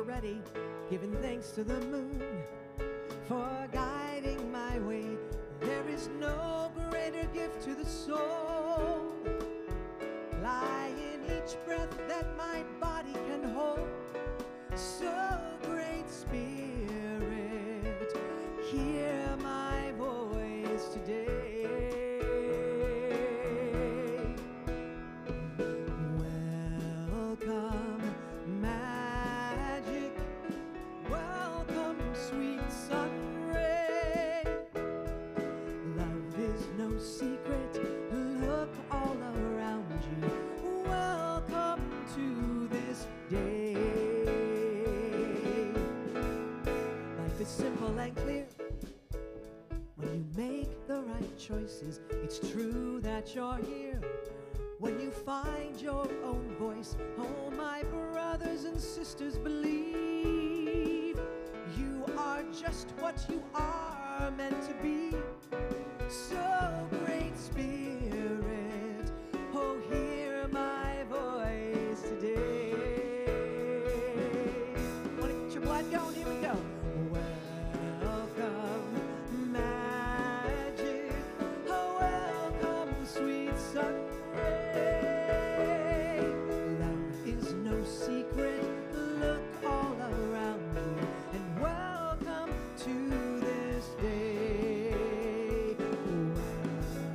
already, giving thanks to the moon for guiding my way. There is no greater gift to the soul, lie in each breath that my body can hold. So great Spirit, hear my voice today. Welcome, magic. Welcome, sweet sun ray. Love is no secret. Look all around you. Welcome to this day. Life is simple and clear. When you make the right choices, it's true that you're here. When you find your own voice, oh my brothers and sisters, believe you are just what you are meant to be. So great Spirit, oh hear my voice today. Wanna get your blood going? Here we go. Welcome, magic. Oh, welcome, sweet sun ray. Love is no secret. Look all around you, and welcome to this day.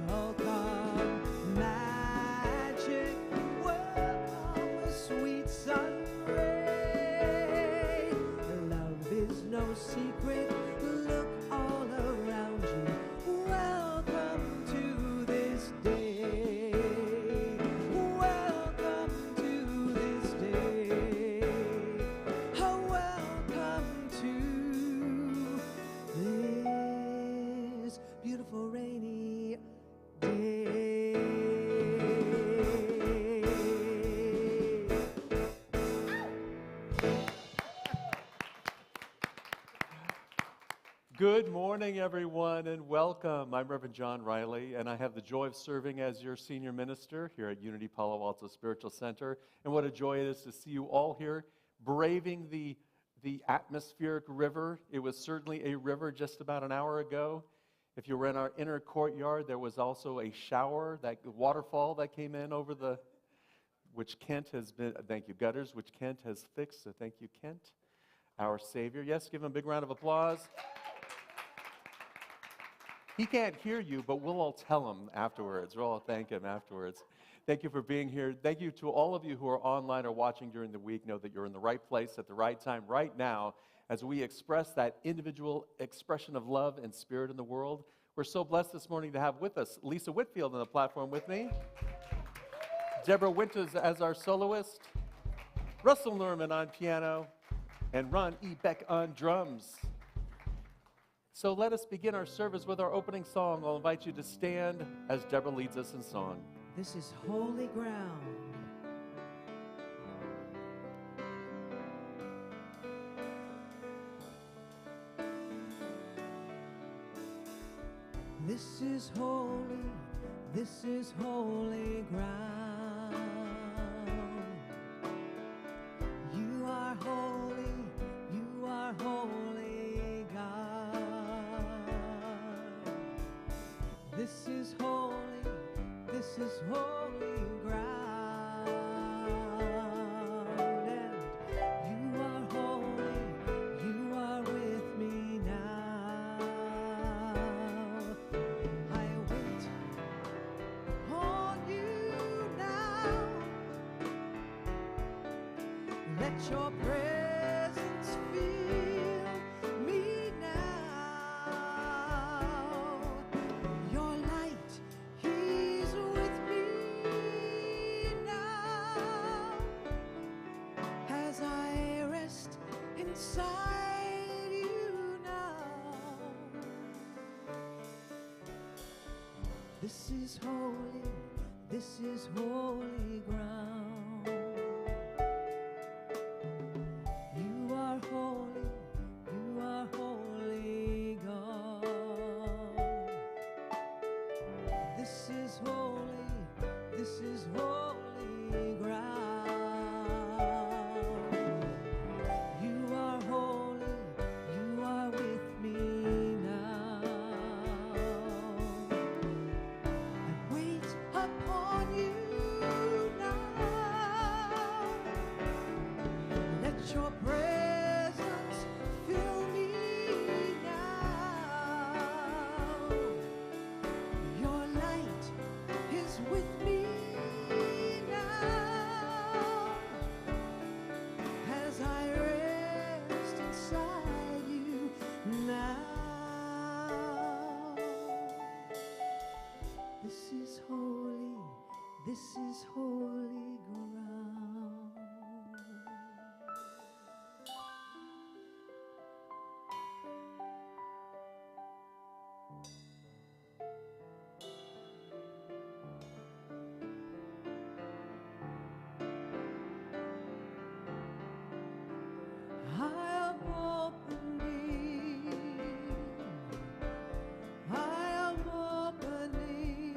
Welcome, magic. Welcome, sweet sun ray. Love is no secret. Look all around you. Welcome to this day. Welcome to this day. Oh, welcome to this beautiful rainy day. Good morning, everyone, and welcome. I'm Reverend John Riley, and I have the joy of serving as your senior minister here at Unity Palo Alto Spiritual Center. And what a joy it is to see you all here braving the atmospheric river. It was certainly a river just about an hour ago. If you were in our inner courtyard, there was also a shower, that waterfall that came in over the, which Kent has been, thank you, gutters, which Kent has fixed. So thank you, Kent, our Savior. Yes, give him a big round of applause. He can't hear you, but we'll all tell him afterwards. We'll all thank him afterwards. Thank you for being here. Thank you to all of you who are online or watching during the week. Know that you're in the right place at the right time right now as we express that individual expression of love and spirit in the world. We're so blessed this morning to have with us Lisa Whitfield on the platform with me, Deborah Winters as our soloist, Russell Norman on piano, and Ron E. Beck on drums. So let us begin our service with our opening song. I'll invite you to stand as Deborah leads us in song. This is holy ground. This is holy ground. You are holy God. This is holy ground. And you are holy, you are with me now. I wait on you now. Let your presence fill me now. Your light, He's with me now. As I rest inside you now. This is holy ground. You are holy God. This is holy ground. You your presence fill me now. Your light is with me now as I rest inside you now. This is holy, this is holy ground. I am opening, I am opening,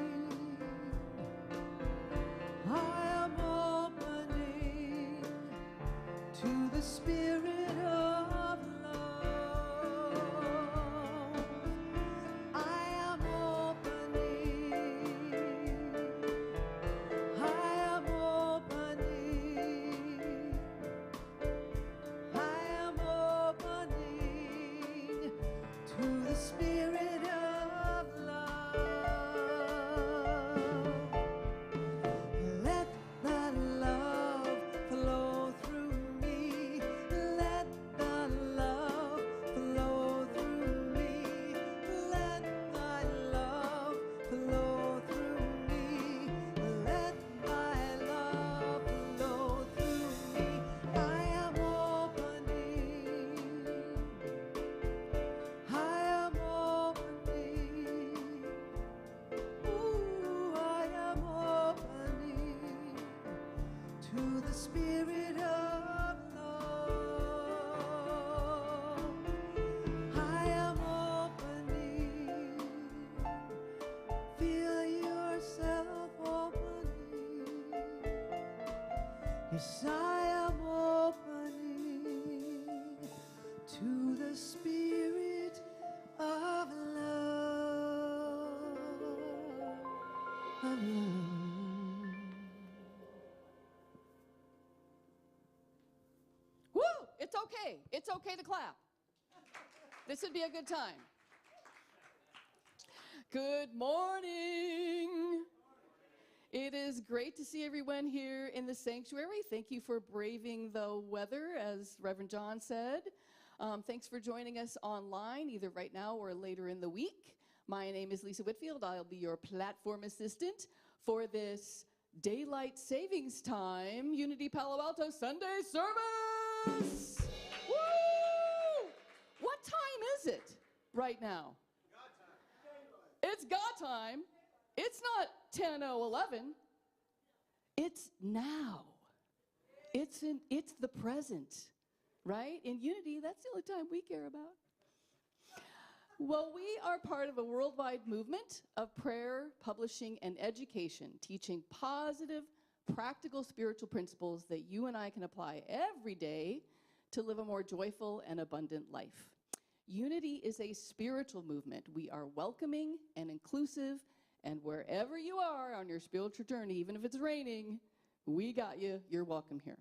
I am opening to the Spirit of love. I am opening, I am opening, I am opening to the Spirit of love. Let that love flow through me. Let the love flow through me. Let thy love flow through me. Let thy love flow through me. I am opening. I am opening. Ooh, I am opening to the Spirit of love. I am opening. Feel yourself opening. Yes, I am opening to the Spirit of love. Of love. Woo! It's okay. It's okay to clap. This would be a good time. Good morning. It is great to see everyone here in the sanctuary. Thank you for braving the weather, as Reverend John said. Thanks for joining us online, either right now or later in the week. My name is Lisa Whitfield. I'll be your platform assistant for this Daylight Savings Time Unity Palo Alto Sunday service. Woo! What time is it right now? It's God time. It's not 10:11. It's now. It's the present, right? In Unity, that's the only time we care about. Well, we are part of a worldwide movement of prayer, publishing, and education, teaching positive, practical spiritual principles that you and I can apply every day to live a more joyful and abundant life. Unity is a spiritual movement. We are welcoming and inclusive, and wherever you are on your spiritual journey, even if it's raining, we got you. You're welcome here.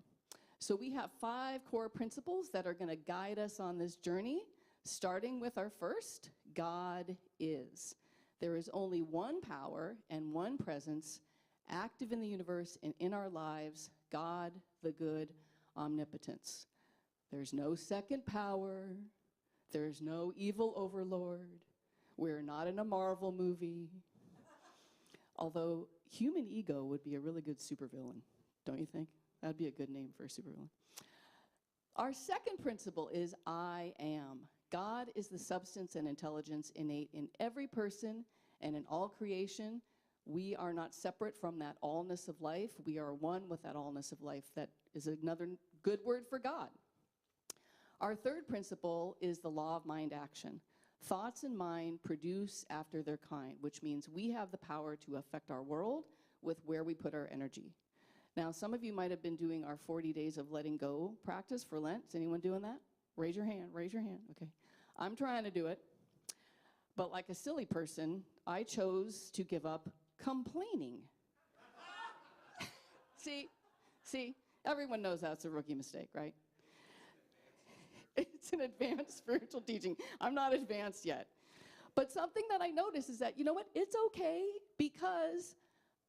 So we have 5 core principles that are going to guide us on this journey, starting with our first, God is. There is only one power and one presence active in the universe and in our lives, God, the good omnipotence. There's no second power. There's no evil overlord. We're not in a Marvel movie. Although human ego would be a really good supervillain, don't you think? That'd be a good name for a supervillain. Our second principle is I am. God is the substance and intelligence innate in every person and in all creation. We are not separate from that allness of life. We are one with that allness of life. That is another good word for God. Our third principle is the law of mind action. Thoughts and mind produce after their kind, which means we have the power to affect our world with where we put our energy. Now, some of you might have been doing our 40 days of letting go practice for Lent. Is anyone doing that? Raise your hand, raise your hand. Okay. I'm trying to do it. But like a silly person, I chose to give up complaining. See, everyone knows that's a rookie mistake, right? It's an advanced spiritual teaching. I'm not advanced yet. But something that I notice is that, you know what? It's okay because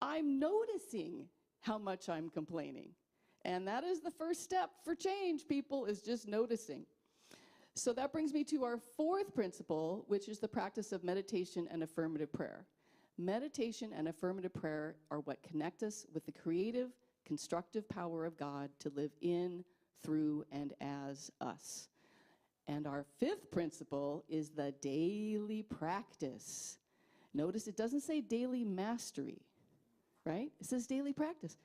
I'm noticing how much I'm complaining. And that is the first step for change, people, is just noticing. So that brings me to our fourth principle, which is the practice of meditation and affirmative prayer. Meditation and affirmative prayer are what connect us with the creative, constructive power of God to live in, through, and as us. And our fifth principle is the daily practice. Notice it doesn't say daily mastery, right? It says daily practice.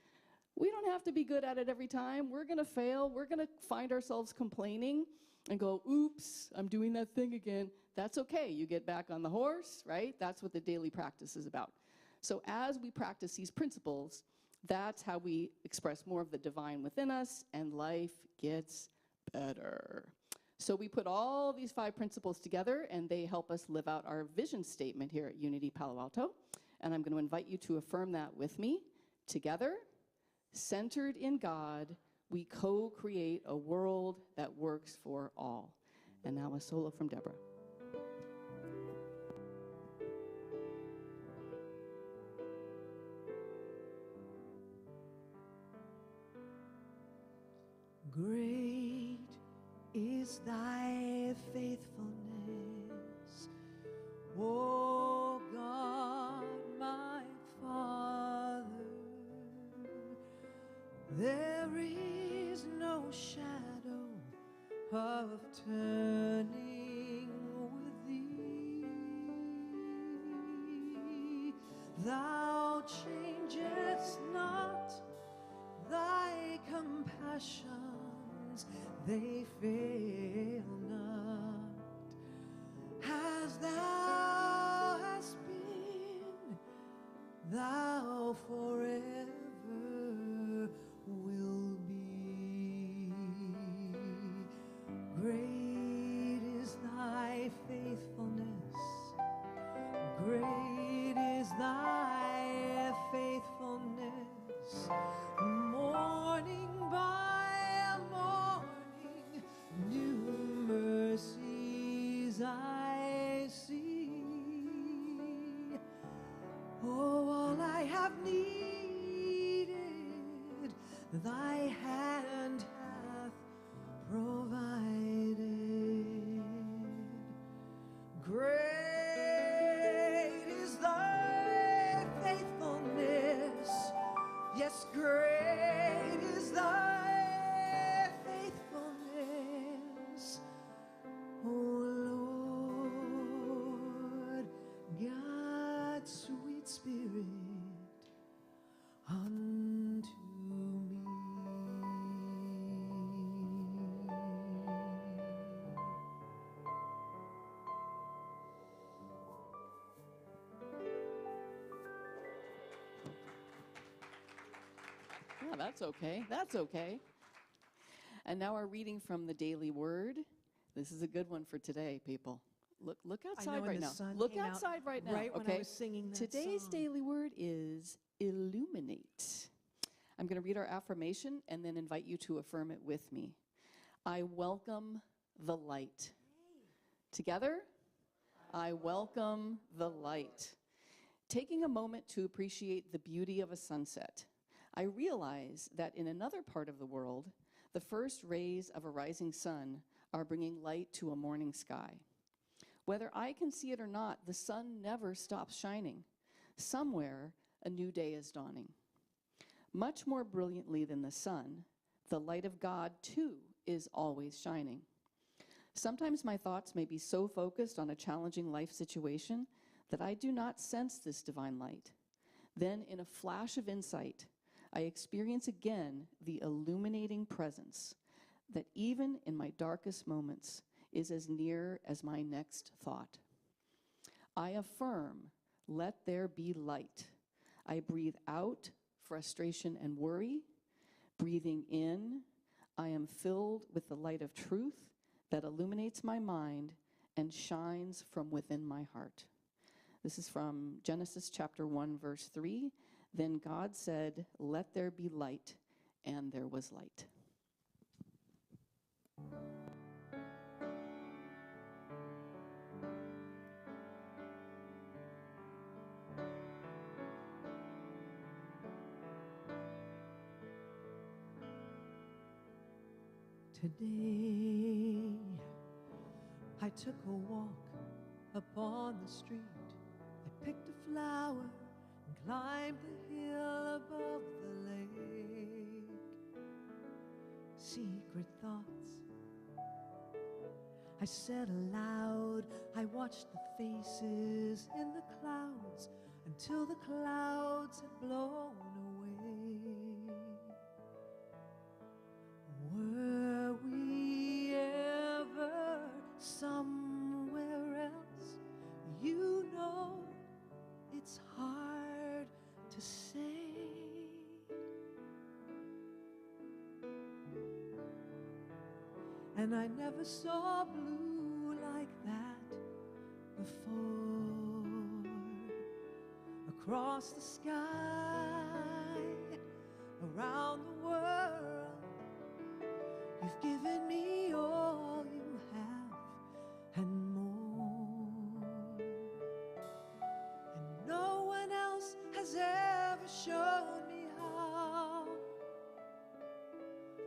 We don't have to be good at it every time. We're going to fail. We're going to find ourselves complaining and go, oops, I'm doing that thing again. That's okay. You get back on the horse, right? That's what the daily practice is about. So as we practice these principles, that's how we express more of the divine within us, and life gets better. So we put all these 5 principles together, and they help us live out our vision statement here at Unity Palo Alto. And I'm going to invite you to affirm that with me. Together, centered in God, we co-create a world that works for all. And now a solo from Deborah. Great is thy faithfulness, O God, my Father. There is no shadow of turning with thee. Thou changest not, thy compassions, they fail not. As thou hast been, thou forever will be. Great is thy faithfulness, great is thy faithfulness. Morning by morning, new mercies I see. Oh, all I have needed, thy hand hath provided. Great is thy faithfulness. Yes, great is thy faithfulness, O Lord, God's sweet Spirit unto me. Yeah, that's okay. That's okay. And now our reading from the Daily Word. This is a good one for today, people. Look outside when right the now. sun Look came out outside right now. right when I Okay. was singing that Today's song. daily word is illuminate. I'm going to read our affirmation and then invite you to affirm it with me. I welcome the light. Together, I welcome the light. Taking a moment to appreciate the beauty of a sunset, I realize that in another part of the world, the first rays of a rising sun are bringing light to a morning sky. Whether I can see it or not, the sun never stops shining. Somewhere, a new day is dawning. Much more brilliantly than the sun, the light of God, too, is always shining. Sometimes my thoughts may be so focused on a challenging life situation that I do not sense this divine light. Then, in a flash of insight, I experience again the illuminating presence that even in my darkest moments is as near as my next thought. I affirm, let there be light. I breathe out frustration and worry. Breathing in, I am filled with the light of truth that illuminates my mind and shines from within my heart. This is from Genesis chapter 1, verse 3. Then God said, let there be light, and there was light. Today I took a walk upon the street. I picked a flower and climbed the hill above the lake. Secret thoughts I said aloud. I watched the faces in the clouds until the clouds had blown away. Were we ever somewhere else? You know, it's hard to say. And I never saw blue like that before. Across the sky, around the world, you've given me all you have and more. And no one else has ever shown me how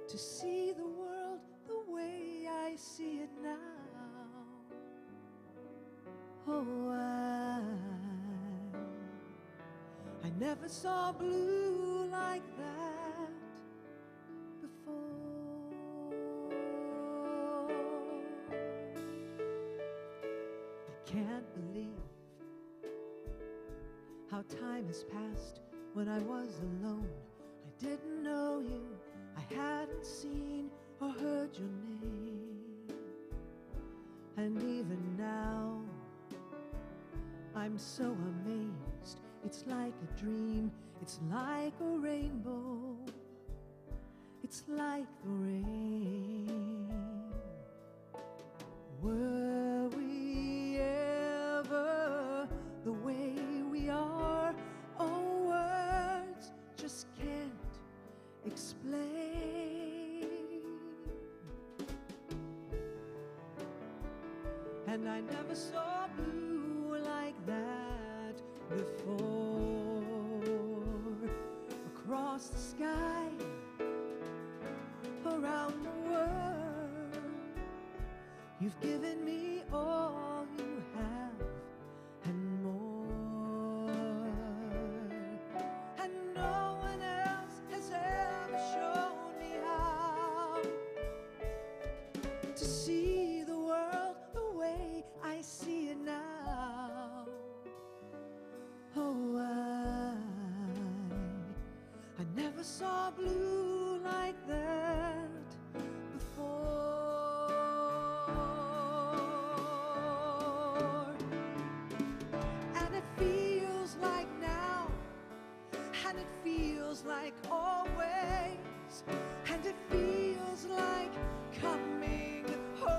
to see the world the way I see it now. Oh, I never saw blue like that before. I can't believe how time has passed when I was alone. I didn't know you, I hadn't seen or heard your name. And even now, I'm so amazed. It's like a dream, it's like a rainbow, it's like the rain. Were we ever the way we are? Oh, words just can't explain. And I never saw blue like that before. Across the sky, around the world, you've given me all you have and more. And no one else has ever shown me how to see the world the way I see it now. Oh, I never saw blue like that before. And it feels like now, and it feels like always, and it feels like coming home.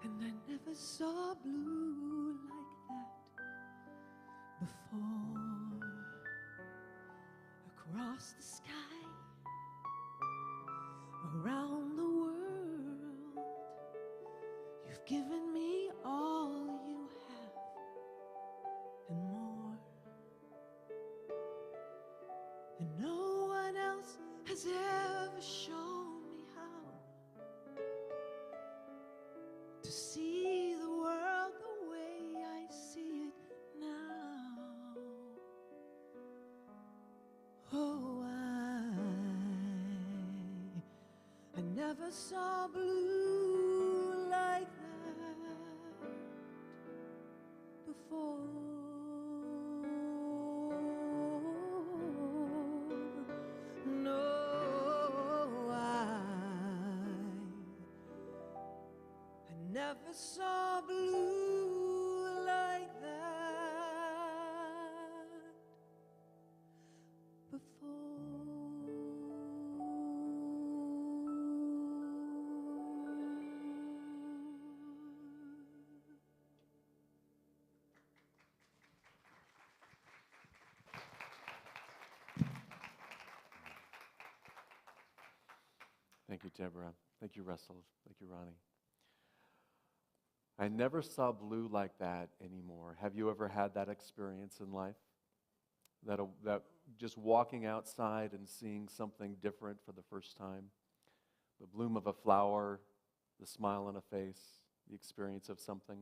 And I never saw blue like that before. Across the sky, around the world, you've given me all you have and more. And no one else has ever shown me how to see the world the way I see it now. Oh, I never saw blue like that before. No, I never saw blue like that before. Thank you, Deborah. Thank you, Russell. Thank you, Ronnie. I never saw blue like that anymore. Have you ever had that experience in life? That just walking outside and seeing something different for the first time? The bloom of a flower, the smile on a face, the experience of something.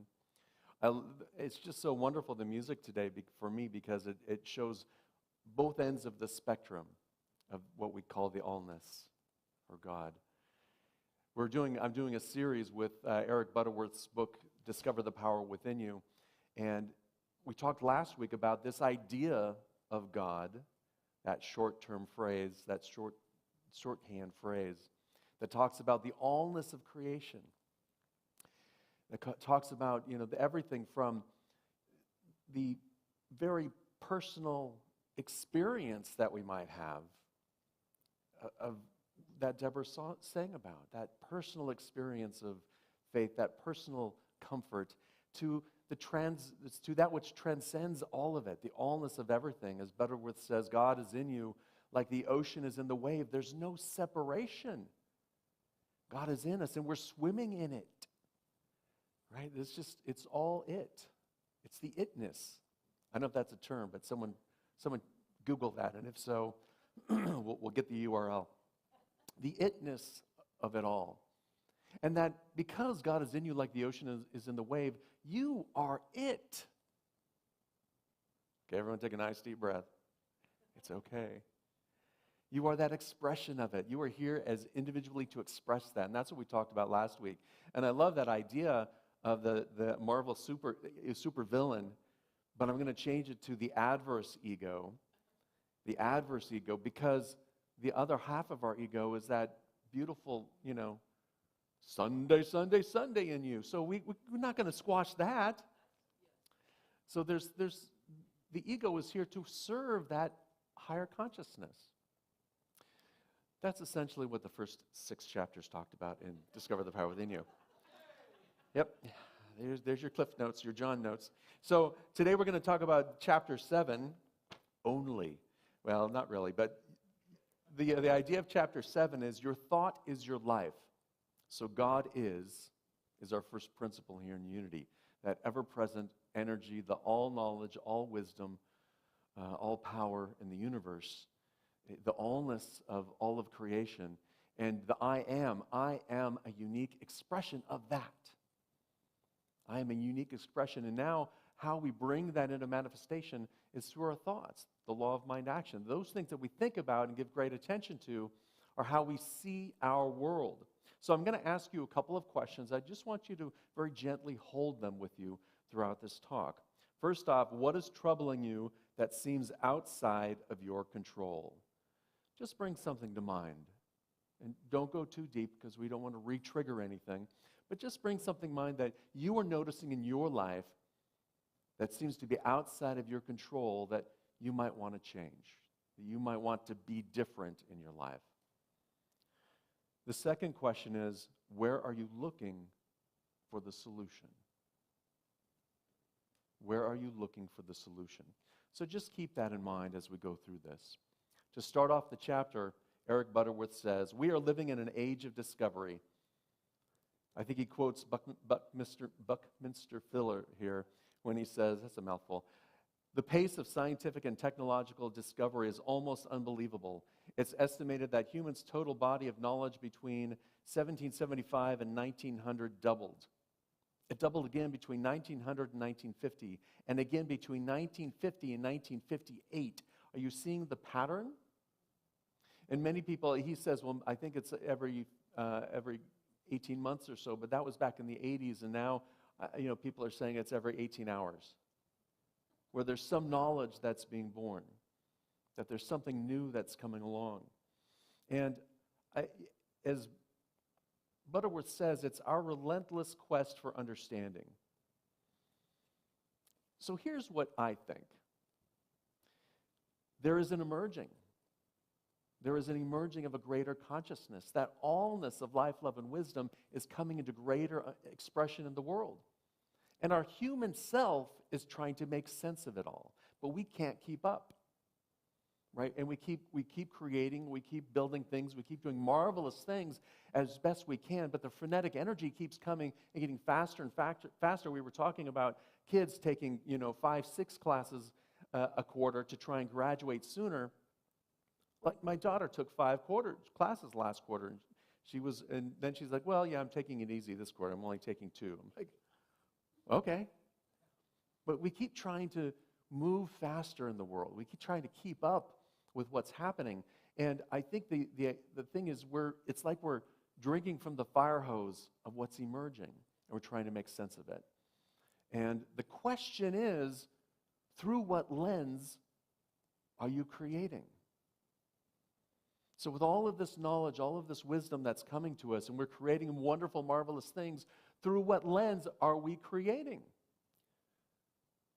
It's just so wonderful, the music today, for me, because it shows both ends of the spectrum of what we call the allness, or God. I'm doing a series with Eric Butterworth's book, Discover the Power Within You, and we talked last week about this idea of God, that short-term phrase, that shorthand phrase, that talks about the allness of creation. That talks about, everything from the very personal experience that we might have of that Deborah sang about, that personal experience of faith, that personal comfort, to that which transcends all of it, the allness of everything. As Butterworth says, God is in you like the ocean is in the wave. There's no separation. God is in us, and we're swimming in it. Right? It's all it. It's the itness. I don't know if that's a term, but someone Google that, and if so, we'll get the URL. The itness of it all. And that because God is in you like the ocean is in the wave, you are it. Okay, everyone take a nice deep breath. It's okay. You are that expression of it. You are here as individually to express that. And that's what we talked about last week. And I love that idea of the Marvel super villain, but I'm going to change it to the adverse ego. The adverse ego, because the other half of our ego is that beautiful, Sunday, Sunday, Sunday in you. So we're not going to squash that. So there's the ego is here to serve that higher consciousness. That's essentially what the first 6 chapters talked about in Discover the Power Within You. Yep, there's your Cliff Notes, your John Notes. So today we're going to talk about chapter 7 only. Well, not really, but the idea of chapter 7 is your thought is your life. So God is our first principle here in unity, that ever-present energy, the all knowledge, all wisdom, all power in the universe, the allness of all of creation, and the I am a unique expression of that. I am a unique expression, and now how we bring that into manifestation is through our thoughts, the law of mind action. Those things that we think about and give great attention to are how we see our world. So I'm going to ask you a couple of questions. I just want you to very gently hold them with you throughout this talk. First off, what is troubling you that seems outside of your control? Just bring something to mind. And don't go too deep because we don't want to re-trigger anything. But just bring something to mind that you are noticing in your life that seems to be outside of your control that you might want to change, that you might want to be different in your life. The second question is, where are you looking for the solution? Where are you looking for the solution? So just keep that in mind as we go through this. To start off the chapter, Eric Butterworth says, we are living in an age of discovery. I think he quotes Buckminster Fuller here when he says, that's a mouthful, the pace of scientific and technological discovery is almost unbelievable. It's estimated that humans' total body of knowledge between 1775 and 1900 doubled. It doubled again between 1900 and 1950, and again between 1950 and 1958. Are you seeing the pattern? And many people, he says, well, I think it's every 18 months or so, but that was back in the 80s, and now, people are saying it's every 18 hours, where there's some knowledge that's being born, that there's something new that's coming along. And as Butterworth says, it's our relentless quest for understanding. So here's what I think. There is an emerging of a greater consciousness. That allness of life, love, and wisdom is coming into greater expression in the world. And our human self is trying to make sense of it all, but we can't keep up. right? And we keep creating, we keep building things, we keep doing marvelous things as best we can, but the frenetic energy keeps coming and getting faster and faster. We were talking about kids taking, 5, 6 classes a quarter to try and graduate sooner. Like my daughter took 5 classes last quarter, and then she's like, well, yeah, I'm taking it easy this quarter. I'm only taking 2. I'm like, okay. But we keep trying to move faster in the world. We keep trying to keep up with what's happening. And I think the thing is, it's like we're drinking from the fire hose of what's emerging, and we're trying to make sense of it. And the question is, through what lens are you creating? So with all of this knowledge, all of this wisdom that's coming to us, and we're creating wonderful, marvelous things, through what lens are we creating?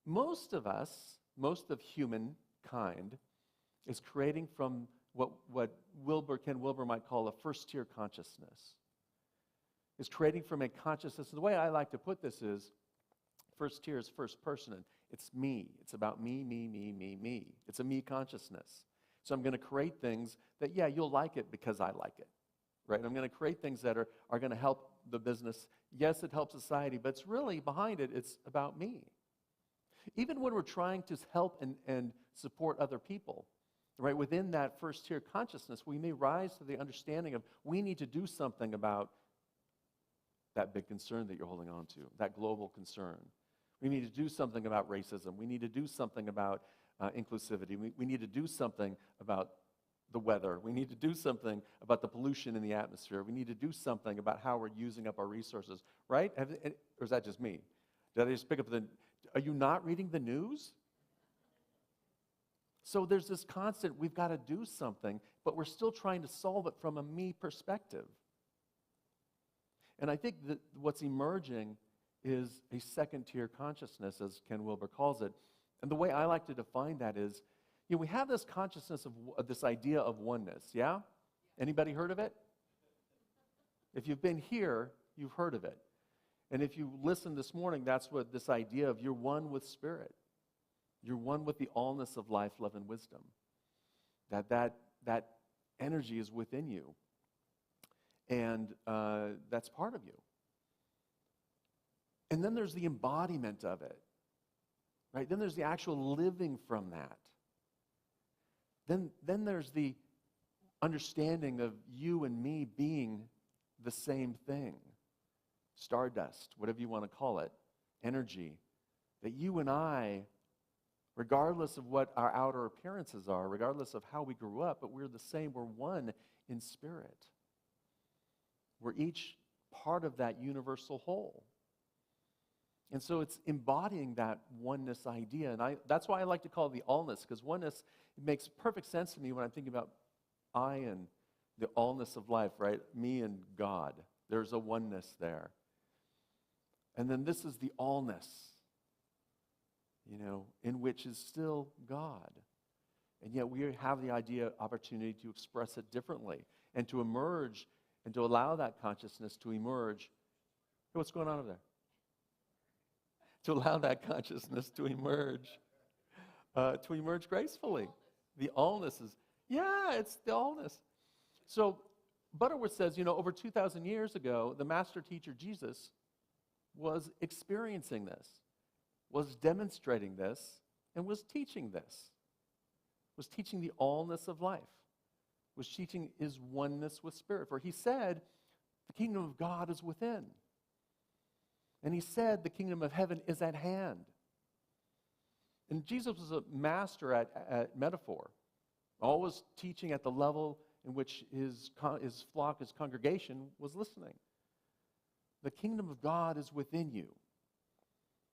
Most of us, most of humankind, is creating from what Ken Wilber might call a first-tier consciousness. Is creating from a consciousness. The way I like to put this is, first tier is first person. It's me. It's about me, me, me, me, me. It's a me consciousness. So I'm going to create things that, yeah, you'll like it because I like it, right? I'm going to create things that are going to help the business. Yes, it helps society, but it's really, behind it, it's about me. Even when we're trying to help and support other people, right, within that first-tier consciousness, we may rise to the understanding of we need to do something about that big concern that you're holding on to, that global concern. We need to do something about racism. We need to do something about inclusivity. We need to do something about the weather. We need to do something about the pollution in the atmosphere. We need to do something about how we're using up our resources, right? Or is that just me? Did I just pick up are you not reading the news? So there's this constant, we've got to do something, but we're still trying to solve it from a me perspective. And I think that what's emerging is a second-tier consciousness, as Ken Wilber calls it. And the way I like to define that is, we have this consciousness of this idea of oneness, yeah? Anybody heard of it? If you've been here, you've heard of it. And if you listened this morning, that's what this idea of you're one with Spirit. You're one with the allness of life, love, and wisdom. That energy is within you. And that's part of you. And then there's the embodiment of it. Right? Then there's the actual living from that. Then there's the understanding of you and me being the same thing. Stardust, whatever you want to call it, energy. That you and I, regardless of what our outer appearances are, regardless of how we grew up, but we're the same, we're one in spirit. We're each part of that universal whole. And so it's embodying that oneness idea. And that's why I like to call it the allness, because oneness, it makes perfect sense to me when I'm thinking about I and the allness of life, right? Me and God. There's a oneness there. And then this is the allness, in which is still God. And yet we have the opportunity to express it differently and to emerge and to allow that consciousness to emerge. Hey, what's going on over there? To allow that consciousness to emerge gracefully. The allness is, it's the allness. So Butterworth says, over 2,000 years ago, the master teacher Jesus was experiencing this, was demonstrating this, and was teaching this. Was teaching the allness of life. Was teaching his oneness with Spirit. For he said, the kingdom of God is within. And he said, the kingdom of heaven is at hand. And Jesus was a master at metaphor, always teaching at the level in which his flock, his congregation, was listening. The kingdom of God is within you.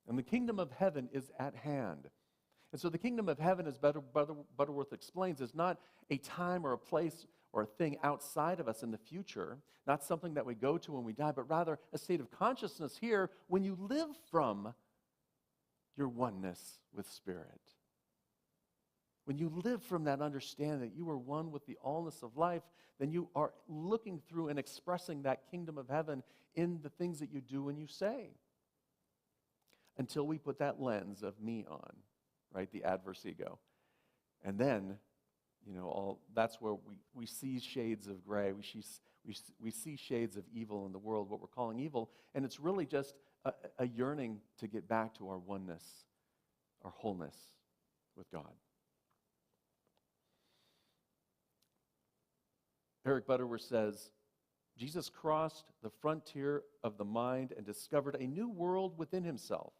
And the kingdom of heaven is at hand. And so the kingdom of heaven, as Butterworth explains, is not a time or a place or a thing outside of us in the future, not something that we go to when we die, but rather a state of consciousness here when you live from your oneness with Spirit. When you live from that understanding that you are one with the allness of life, then you are looking through and expressing that kingdom of heaven in the things that you do and you say. Until we put that lens of me on, right, the adverse ego. And then, that's where we see shades of gray. We see shades of evil in the world, what we're calling evil, and it's really just a yearning to get back to our oneness, our wholeness with God. Eric Butterworth says, Jesus crossed the frontier of the mind and discovered a new world within himself.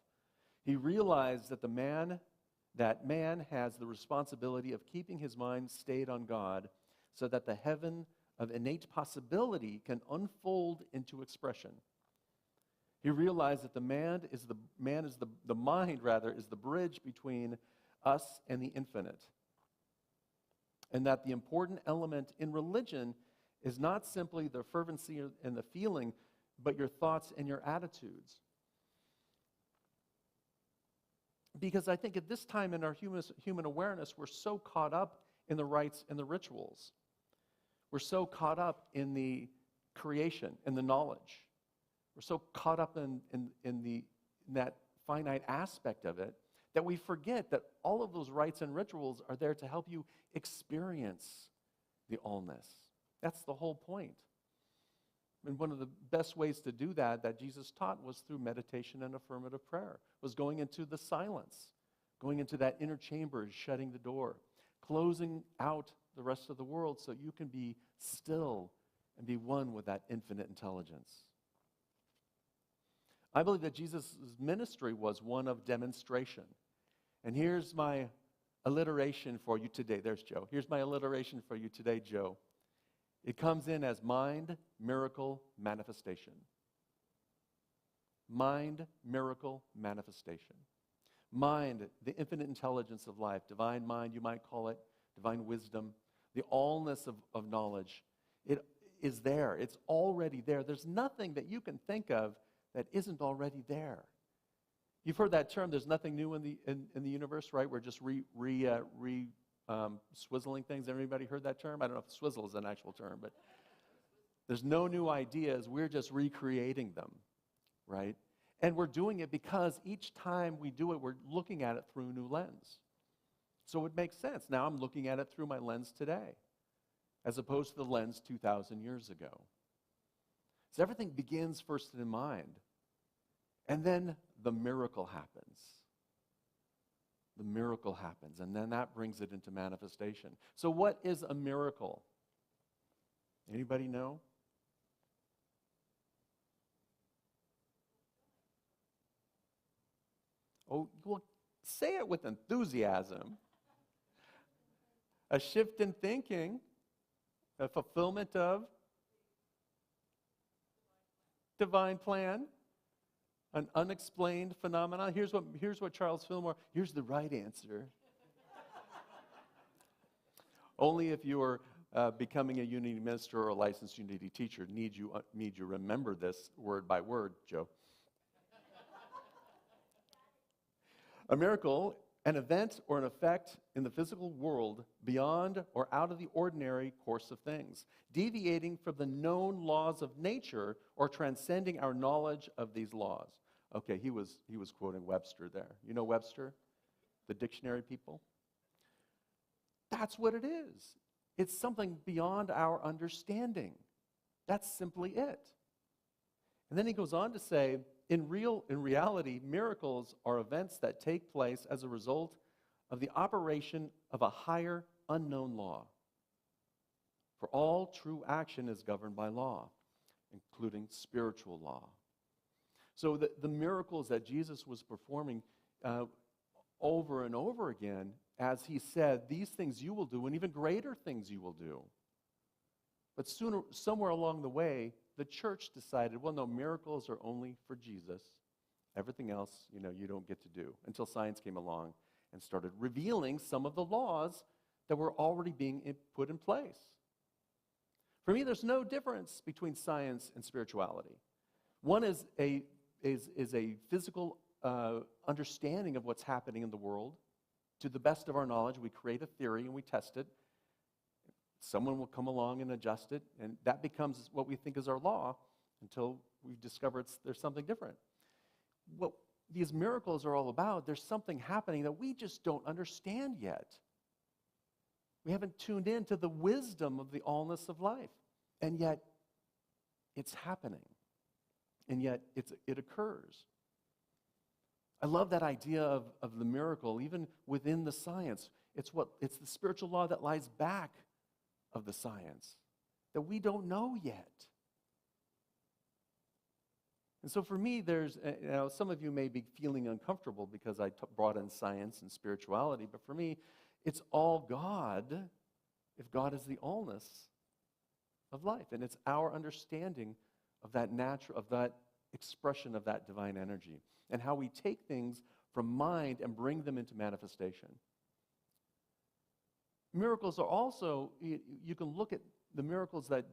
He realized that man has the responsibility of keeping his mind stayed on God so that the heaven of innate possibility can unfold into expression. He realized that the mind is the bridge between us and the infinite. And that the important element in religion is not simply the fervency and the feeling, but your thoughts and your attitudes. Because I think at this time in our human awareness, we're so caught up in the rites and the rituals. We're so caught up in the creation and the knowledge. We're so caught up in that finite aspect of it that we forget that all of those rites and rituals are there to help you experience the allness. That's the whole point. And one of the best ways to do that Jesus taught was through meditation and affirmative prayer, was going into the silence, going into that inner chamber, shutting the door, closing out the rest of the world so you can be still and be one with that infinite intelligence. I believe that Jesus' ministry was one of demonstration. And here's my alliteration for you today. There's Joe. Here's my alliteration for you today, Joe. It comes in as mind, miracle, manifestation. Mind, miracle, manifestation. Mind, the infinite intelligence of life, divine mind, you might call it, divine wisdom, the allness of knowledge. It is there. It's already there. There's nothing that you can think of that isn't already there. You've heard that term, there's nothing new in the universe, right? We're just swizzling things. Everybody heard that term? I don't know if swizzle is an actual term, but there's no new ideas. We're just recreating them, right? And we're doing it because each time we do it, we're looking at it through a new lens. So it makes sense. Now I'm looking at it through my lens today, as opposed to the lens 2,000 years ago. So everything begins first in mind. And then the miracle happens. The miracle happens, and then that brings it into manifestation. So what is a miracle? Anybody know? Oh, well, say it with enthusiasm. A shift in thinking, a fulfillment of divine plan, an unexplained phenomenon. Here's what Charles Fillmore, here's the right answer. Only if you are becoming a Unity minister or a licensed Unity teacher need you remember this word by word, Joe. A miracle, an event or an effect in the physical world beyond or out of the ordinary course of things, deviating from the known laws of nature or transcending our knowledge of these laws. Okay, he was quoting Webster there. You know Webster? The dictionary people? That's what it is. It's something beyond our understanding. That's simply it. And then he goes on to say, in reality, miracles are events that take place as a result of the operation of a higher unknown law. For all true action is governed by law, including spiritual law. So the miracles that Jesus was performing over and over again, as he said, these things you will do, and even greater things you will do. But somewhere along the way, the church decided, well, no, miracles are only for Jesus. Everything else, you don't get to do. Until science came along and started revealing some of the laws that were already being put in place. For me, there's no difference between science and spirituality. One is a physical understanding of what's happening in the world. To the best of our knowledge, we create a theory and we test it. Someone will come along and adjust it, and that becomes what we think is our law until we discover there's something different. What these miracles are all about, there's something happening that we just don't understand yet. We haven't tuned in to the wisdom of the allness of life. And yet, it's happening. And yet, it occurs. I love that idea of the miracle, even within the science. It's the spiritual law that lies back of the science that we don't know yet. And so for me, some of you may be feeling uncomfortable because I brought in science and spirituality, but for me, it's all God, if God is the allness of life. And it's our understanding of that expression of that divine energy, and how we take things from mind and bring them into manifestation. Miracles are also, you can look at the miracles that,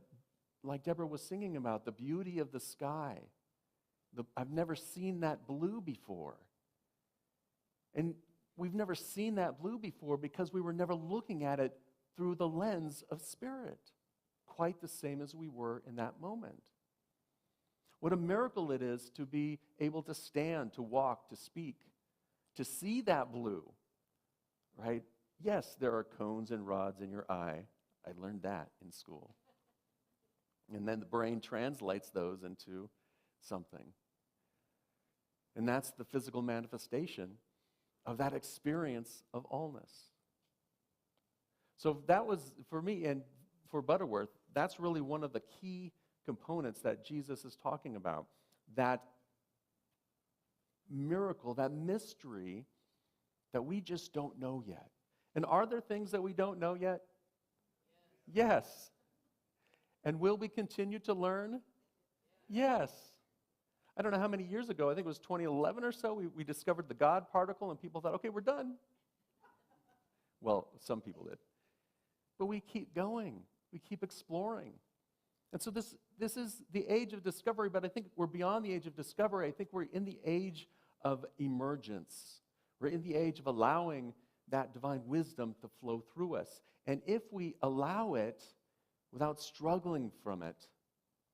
like Deborah was singing about, the beauty of the sky. I've never seen that blue before. And we've never seen that blue before because we were never looking at it through the lens of spirit, quite the same as we were in that moment. What a miracle it is to be able to stand, to walk, to speak, to see that blue, right? Yes, there are cones and rods in your eye. I learned that in school. And then the brain translates those into something. And that's the physical manifestation of that experience of allness. So that was, for me and for Butterworth, that's really one of the key components that Jesus is talking about. That miracle, that mystery that we just don't know yet. And are there things that we don't know yet? Yes. And will we continue to learn? Yes. I don't know how many years ago, I think it was 2011 or so, we discovered the God particle, and people thought, okay, we're done. Well, some people did. But we keep going. We keep exploring. And so this is the age of discovery, but I think we're beyond the age of discovery. I think we're in the age of emergence. We're in the age of allowing that divine wisdom to flow through us. And if we allow it without struggling from it,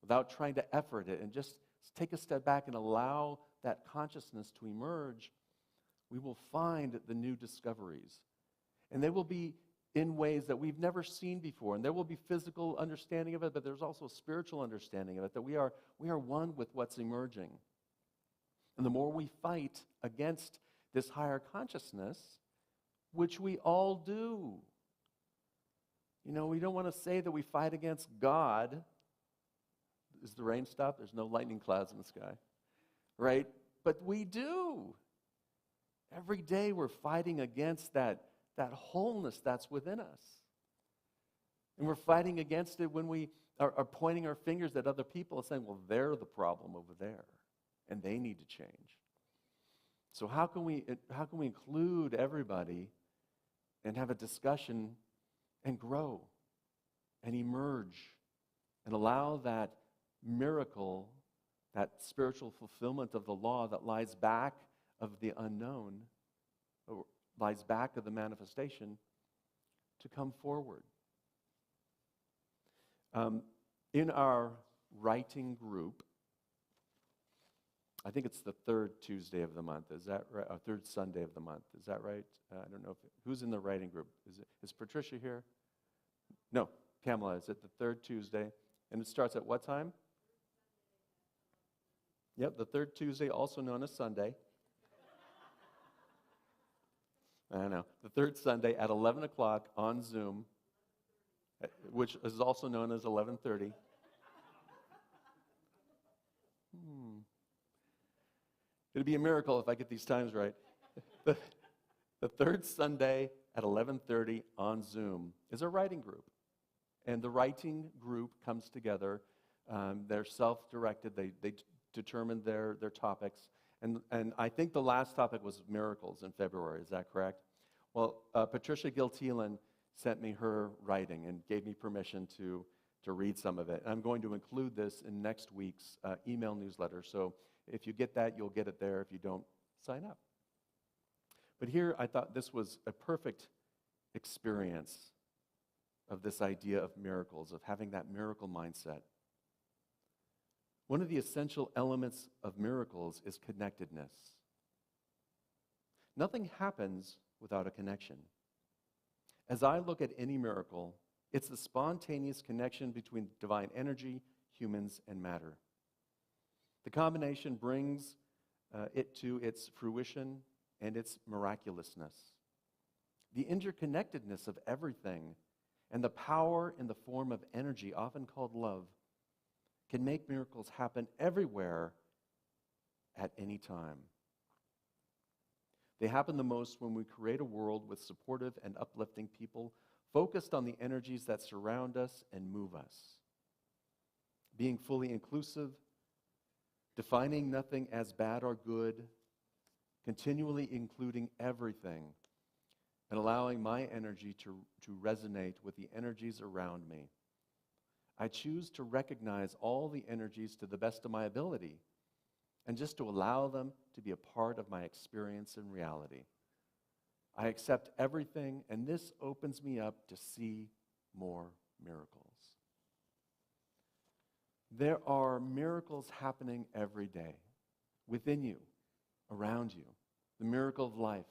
without trying to effort it, and just take a step back and allow that consciousness to emerge, we will find the new discoveries. And they will be in ways that we've never seen before. And there will be physical understanding of it, but there's also spiritual understanding of it, that we are one with what's emerging. And the more we fight against this higher consciousness, which we all do. You know, we don't want to say that we fight against God. Is the rain stopped? There's no lightning clouds in the sky, right? But we do. Every day we're fighting against that wholeness that's within us. And we're fighting against it when we are pointing our fingers at other people and saying, well, they're the problem over there, and they need to change. So how can we include everybody and have a discussion and grow and emerge and allow that miracle, that spiritual fulfillment of the law that lies back of the unknown, or lies back of the manifestation, to come forward? In our writing group, I think it's the third Tuesday of the month. Is that right? Or third Sunday of the month. Is that right? I don't know who's in the writing group. Is Patricia here? No, Kamala. Is it the third Tuesday? And it starts at what time? Yep, the third Tuesday, also known as Sunday. I know. The third Sunday at 11 o'clock on Zoom, which is also known as 11:30. It'd be a miracle if I get these times right. The third Sunday at 11:30 on Zoom is a writing group. And the writing group comes together. They're self-directed. They determine their topics. And I think the last topic was miracles in February. Is that correct? Well, Patricia Gil-Thielen sent me her writing and gave me permission to read some of it. And I'm going to include this in next week's email newsletter. So if you get that, you'll get it there. If you don't, sign up. But here, I thought this was a perfect experience of this idea of miracles, of having that miracle mindset. One of the essential elements of miracles is connectedness. Nothing happens without a connection. As I look at any miracle, it's the spontaneous connection between divine energy, humans, and matter. The combination brings it to its fruition and its miraculousness. The interconnectedness of everything and the power in the form of energy, often called love, can make miracles happen everywhere at any time. They happen the most when we create a world with supportive and uplifting people focused on the energies that surround us and move us. Being fully inclusive, defining nothing as bad or good, continually including everything, and allowing my energy to resonate with the energies around me. I choose to recognize all the energies to the best of my ability and just to allow them to be a part of my experience and reality. I accept everything, and this opens me up to see more miracles. There are miracles happening every day within you, around you, the miracle of life.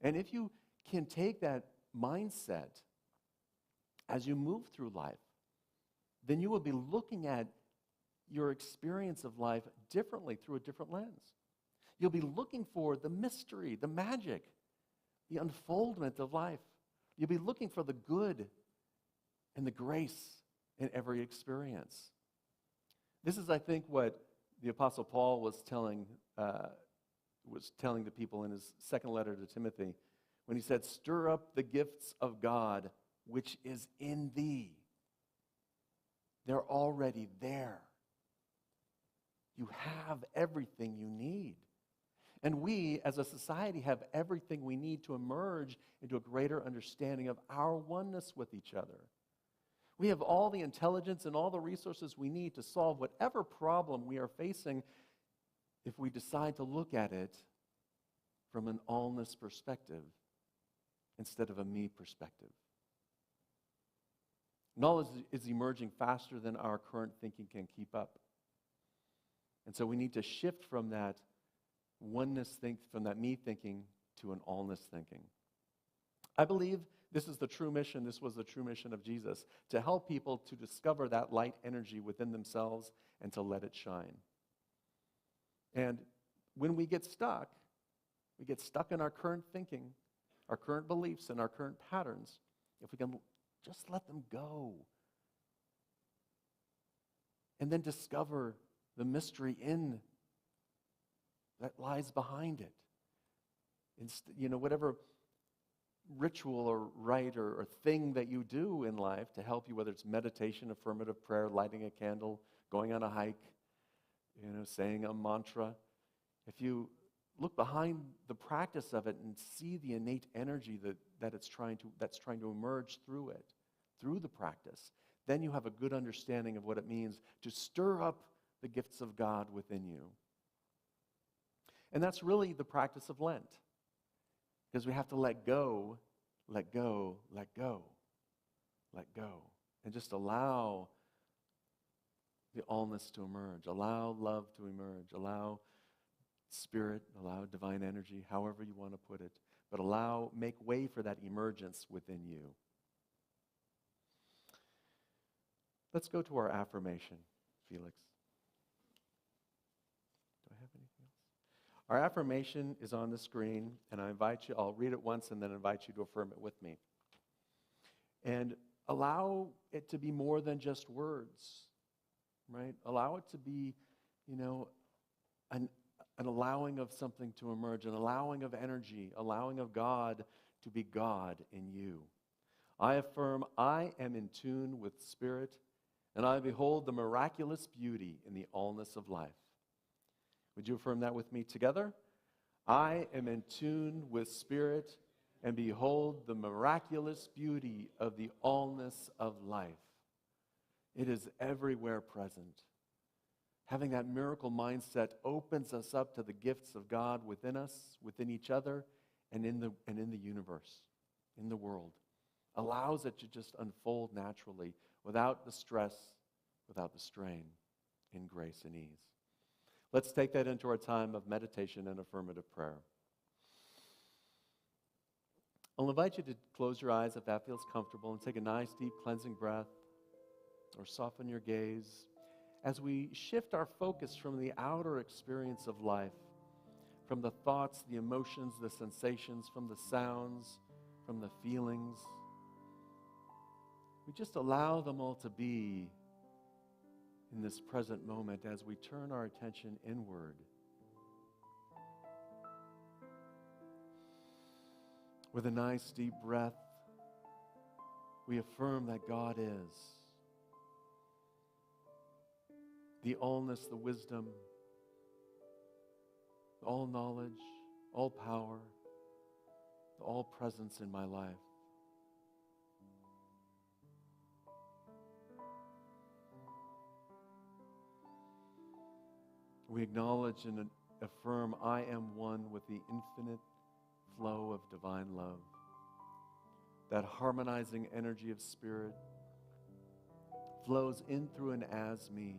And if you can take that mindset as you move through life, then you will be looking at your experience of life differently through a different lens. You'll be looking for the mystery, the magic, the unfoldment of life. You'll be looking for the good and the grace in every experience. This is, I think, what the Apostle Paul was telling the people in his second letter to Timothy when he said, "Stir up the gifts of God which is in thee." They're already there. You have everything you need. And we, as a society, have everything we need to emerge into a greater understanding of our oneness with each other. We have all the intelligence and all the resources we need to solve whatever problem we are facing if we decide to look at it from an allness perspective instead of a me perspective. Knowledge is emerging faster than our current thinking can keep up. And so we need to shift from that oneness from that me thinking to an allness thinking. I believe this was the true mission of Jesus, to help people to discover that light energy within themselves and to let it shine. And when we get stuck in our current thinking, our current beliefs, and our current patterns, if we can just let them go and then discover the mystery that lies behind it. Whatever ritual or rite or thing that you do in life to help you, whether it's meditation, affirmative prayer, lighting a candle, going on a hike, saying a mantra, if you look behind the practice of it and see the innate energy that's trying to emerge through it, through the practice, then you have a good understanding of what it means to stir up the gifts of God within you. And that's really the practice of Lent, because we have to let go, let go, let go, let go, and just allow the allness to emerge, allow love to emerge, allow spirit, allow divine energy, however you want to put it, but make way for that emergence within you. Let's go to our affirmation, Felix. Do I have anything else? Our affirmation is on the screen, and I'll read it once and then invite you to affirm it with me. And allow it to be more than just words, right? Allow it to be, an allowing of something to emerge, an allowing of energy, allowing of God to be God in you. I affirm I am in tune with spirit, and I behold the miraculous beauty in the allness of life. Would you affirm that with me together? I am in tune with spirit, and behold the miraculous beauty of the allness of life. It is everywhere present. Having that miracle mindset opens us up to the gifts of God within us, within each other, and in the universe, in the world. Allows it to just unfold naturally, without the stress, without the strain, in grace and ease. Let's take that into our time of meditation and affirmative prayer. I'll invite you to close your eyes if that feels comfortable and take a nice deep cleansing breath or soften your gaze as we shift our focus from the outer experience of life, from the thoughts, the emotions, the sensations, from the sounds, from the feelings. We just allow them all to be in this present moment as we turn our attention inward. With a nice deep breath, we affirm that God is the allness, the wisdom, all knowledge, all power, all presence in my life. We acknowledge and affirm I am one with the infinite flow of divine love. That harmonizing energy of spirit flows in through and as me.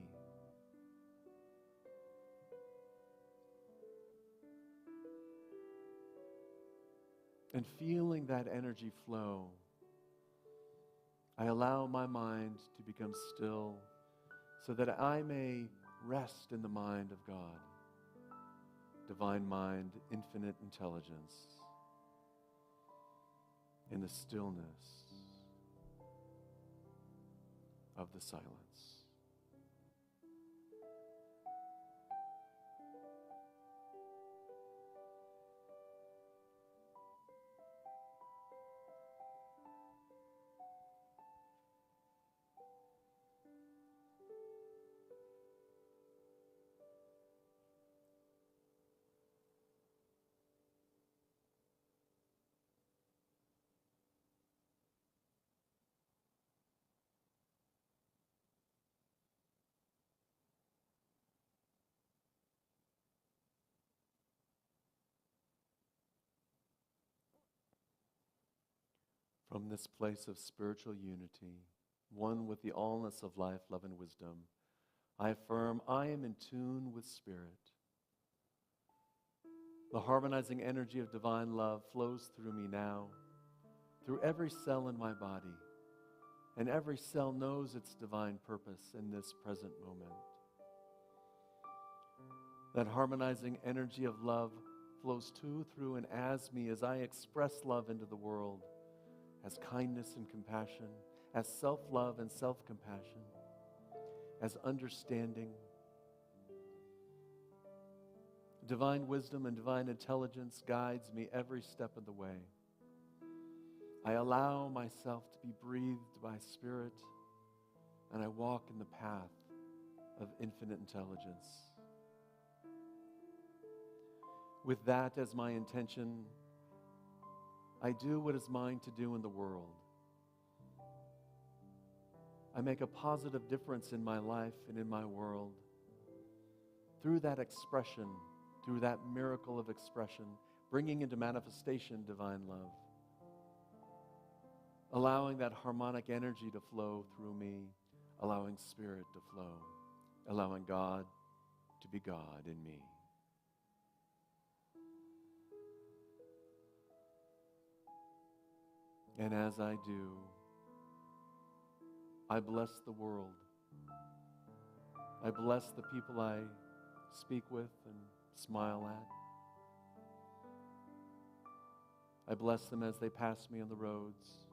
And feeling that energy flow, I allow my mind to become still so that I may rest in the mind of God, divine mind, infinite intelligence, in the stillness of the silence. From this place of spiritual unity, one with the allness of life, love, and wisdom, I affirm I am in tune with Spirit. The harmonizing energy of divine love flows through me now, through every cell in my body, and every cell knows its divine purpose in this present moment. That harmonizing energy of love flows to, through, and as me as I express love into the world, as kindness and compassion, as self-love and self-compassion, as understanding. Divine wisdom and divine intelligence guides me every step of the way. I allow myself to be breathed by Spirit, and I walk in the path of infinite intelligence. With that as my intention, I do what is mine to do in the world. I make a positive difference in my life and in my world. Through that expression, through that miracle of expression, bringing into manifestation divine love. Allowing that harmonic energy to flow through me, allowing Spirit to flow, allowing God to be God in me. And as I do, I bless the world. I bless the people I speak with and smile at. I bless them as they pass me on the roads,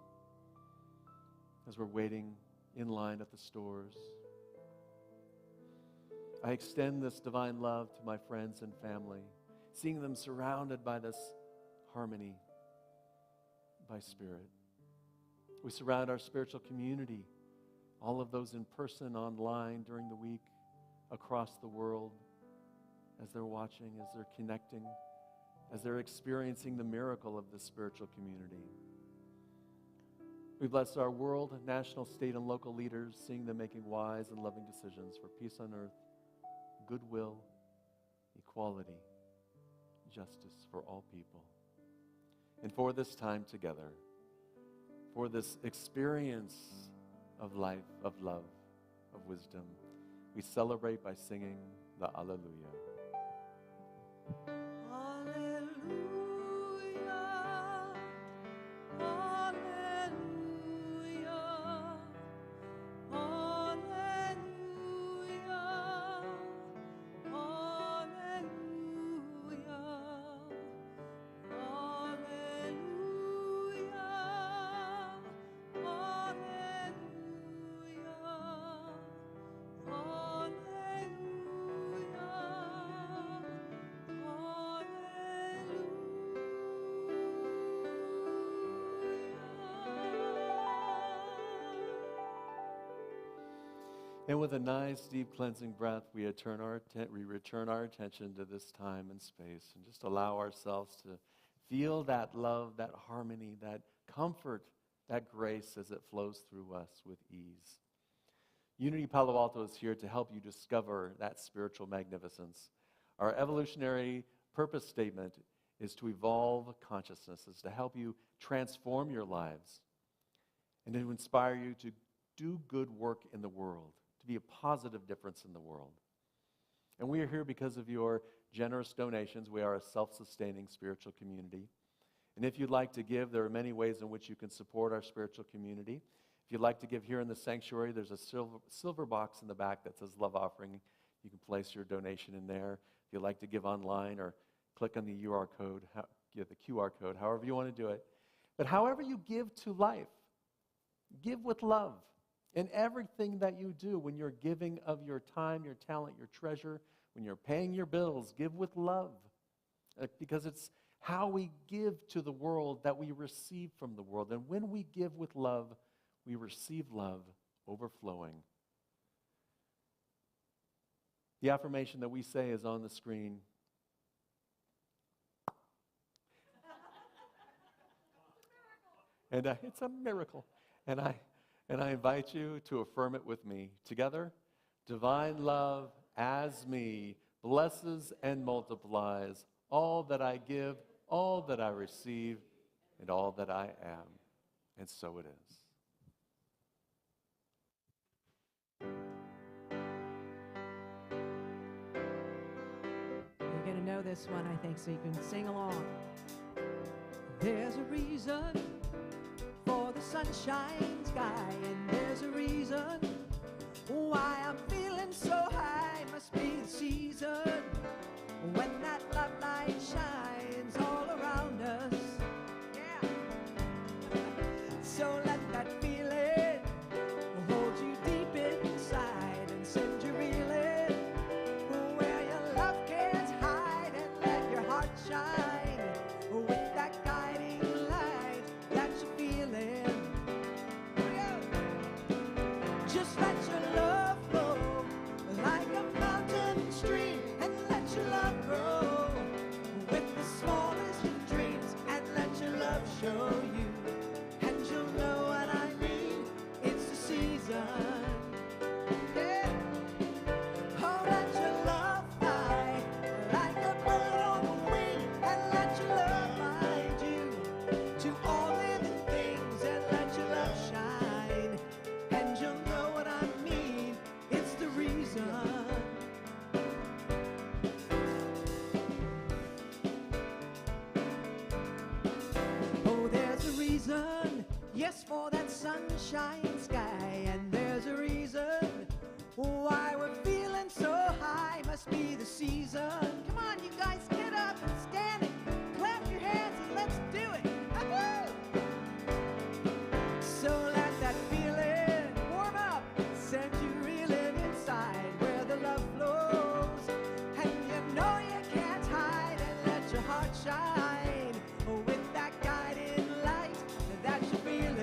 as we're waiting in line at the stores. I extend this divine love to my friends and family, seeing them surrounded by this harmony by Spirit. We surround our spiritual community, all of those in person, online, during the week, across the world, as they're watching, as they're connecting, as they're experiencing the miracle of the spiritual community. We bless our world, national, state, and local leaders, seeing them making wise and loving decisions for peace on earth, goodwill, equality, justice for all people. And for this time together, for this experience of life, of love, of wisdom, we celebrate by singing the Alleluia. Alleluia, And with a nice, deep cleansing breath, we return our attention to this time and space and just allow ourselves to feel that love, that harmony, that comfort, that grace as it flows through us with ease. Unity Palo Alto is here to help you discover that spiritual magnificence. Our evolutionary purpose statement is to evolve consciousness, is to help you transform your lives, and to inspire you to do good work in the world, to be a positive difference in the world. And we are here because of your generous donations. We are a self-sustaining spiritual community. And if you'd like to give, there are many ways in which you can support our spiritual community. If you'd like to give here in the sanctuary, there's a silver box in the back that says Love Offering. You can place your donation in there. If you'd like to give online or click on the QR code, give the QR code, however you want to do it. But however you give to life, give with love. In everything that you do, when you're giving of your time, your talent, your treasure, when you're paying your bills, give with love. Because it's how we give to the world that we receive from the world. And when we give with love, we receive love overflowing. The affirmation that we say is on the screen. And it's a miracle. And I invite you to affirm it with me. Together, divine love as me blesses and multiplies all that I give, all that I receive, and all that I am. And so it is. You're going to know this one, I think, so you can sing along. There's a reason for the sunshine sky, and there's a reason why I'm feeling so high. Must be the season when that love light shines all around us. Yeah. So let that feeling hold you deep inside and send you reeling where your love can't hide, and let your heart shine with that guiding light that you're feeling. Just let your love flow like a mountain stream, and let your love grow with the smallest of dreams, and let your love show you, and you'll know what I mean. It's the season. Yeah. Oh, let your love fly like a bird on the wing, and let your love guide you to all living things, and let your love shine, and you'll know what I mean. It's the reason. Oh, there's a reason, yes, for that sunshine sky, and there's a reason why we're feeling so high. Must be the season. Come on, you guys, get up and stand and clap your hands and let's do it. Woo! So let that feeling warm up, send you reeling inside where the love flows, and you know you can't hide, and let your heart shine with that guiding light that you're feeling.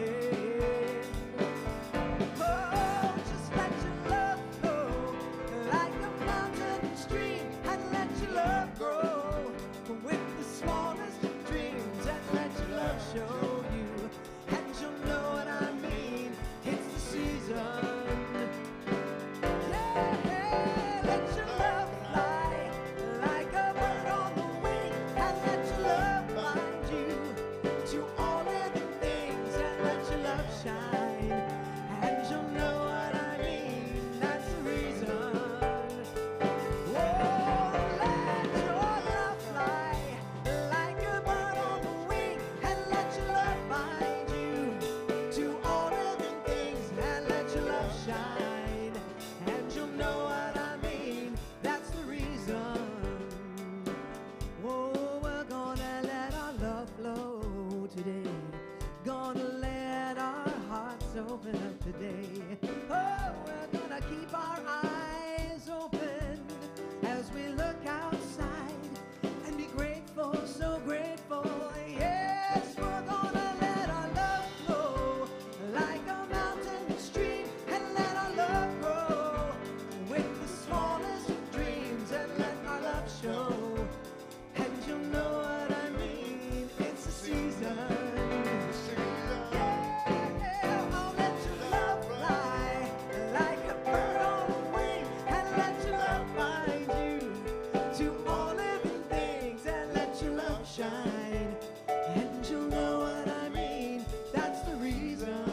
shine, and you'll know what I mean. That's the reason.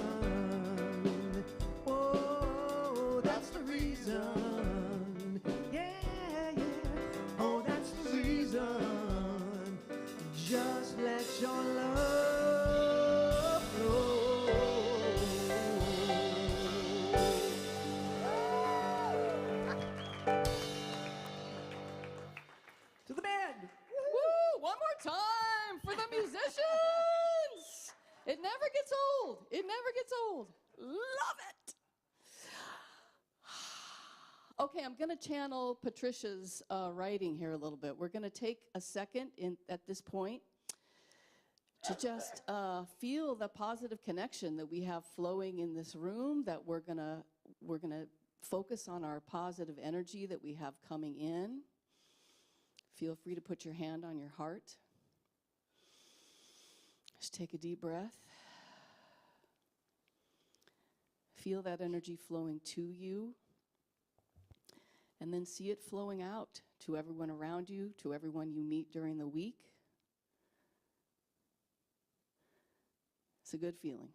Oh, that's the reason. Yeah, yeah. Oh, that's the reason. Just let your love flow. To the band. Woo! One more time for the musicians. It never gets old. It never gets old. Love it. Okay, I'm going to channel Patricia's writing here a little bit. We're going to take a second at this point to just feel the positive connection that we have flowing in this room, that we're going to focus on our positive energy that we have coming in. Feel free to put your hand on your heart. Just take a deep breath. Feel that energy flowing to you. And then see it flowing out to everyone around you, to everyone you meet during the week. It's a good feeling.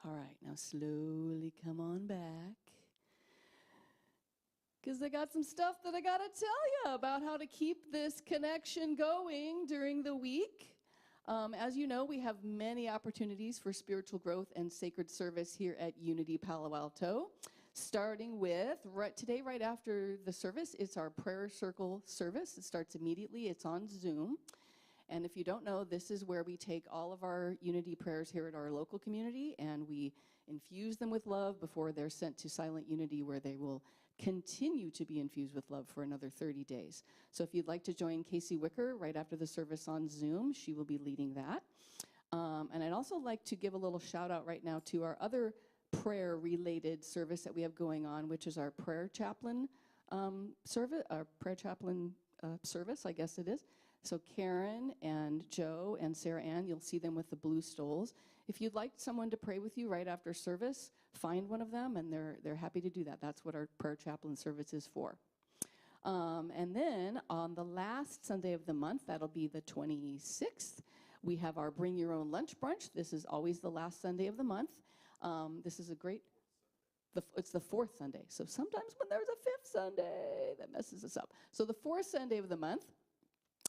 All right, now slowly come on back. Because I got some stuff that I got to tell you about how to keep this connection going during the week. As you know, we have many opportunities for spiritual growth and sacred service here at Unity Palo Alto. Starting with, today, right after the service, it's our prayer circle service. It starts immediately. It's on Zoom. And if you don't know, this is where we take all of our Unity prayers here at our local community, and we infuse them with love before they're sent to Silent Unity, where they will continue to be infused with love for another 30 days. So if you'd like to join Casey Wicker right after the service on Zoom, she will be leading that. And I'd also like to give a little shout out right now to our other prayer-related service that we have going on, which is our prayer chaplain service, I guess it is. So Karen and Joe and Sarah Ann, you'll see them with the blue stoles. If you'd like someone to pray with you right after service, find one of them, and they're happy to do that. That's what our prayer chaplain service is for. And then on the last Sunday of the month, that'll be the 26th, we have our Bring Your Own Lunch Brunch. This is always the last Sunday of the month. This is a great, it's the fourth Sunday. So sometimes when there's a fifth Sunday, that messes us up. So the fourth Sunday of the month,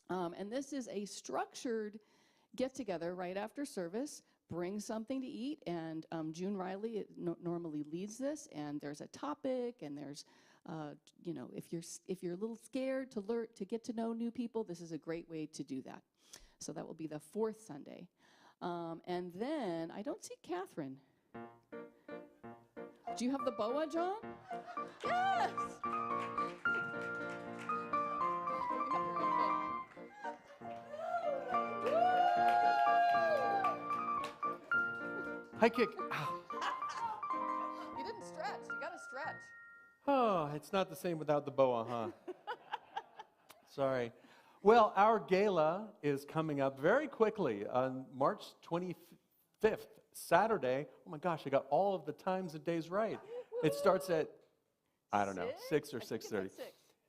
and this is a structured get-together right after service. Bring something to eat, and June Riley normally leads this, and there's a topic, and there's, if you're a little scared to get to know new people, this is a great way to do that. So that will be the fourth Sunday. And then, I don't see Catherine. Do you have the boa, John? Yes! High kick. You didn't stretch. You got to stretch. Oh, it's not the same without the boa, huh? Sorry. Well, our gala is coming up very quickly on March 25th, Saturday. Oh my gosh, I got all of the times and days right. It starts at, I don't know, 6 or 6:30.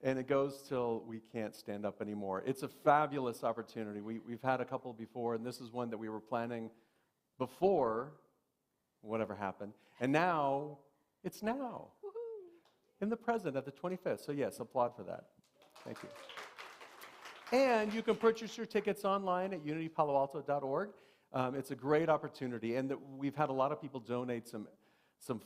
And it goes till we can't stand up anymore. It's a fabulous opportunity. We've had a couple before, and this is one that we were planning before whatever happened. And now, it's now. In the present at the 25th. So yes, applaud for that. Thank you. And you can purchase your tickets online at unitypaloalto.org. It's a great opportunity. And we've had a lot of people donate some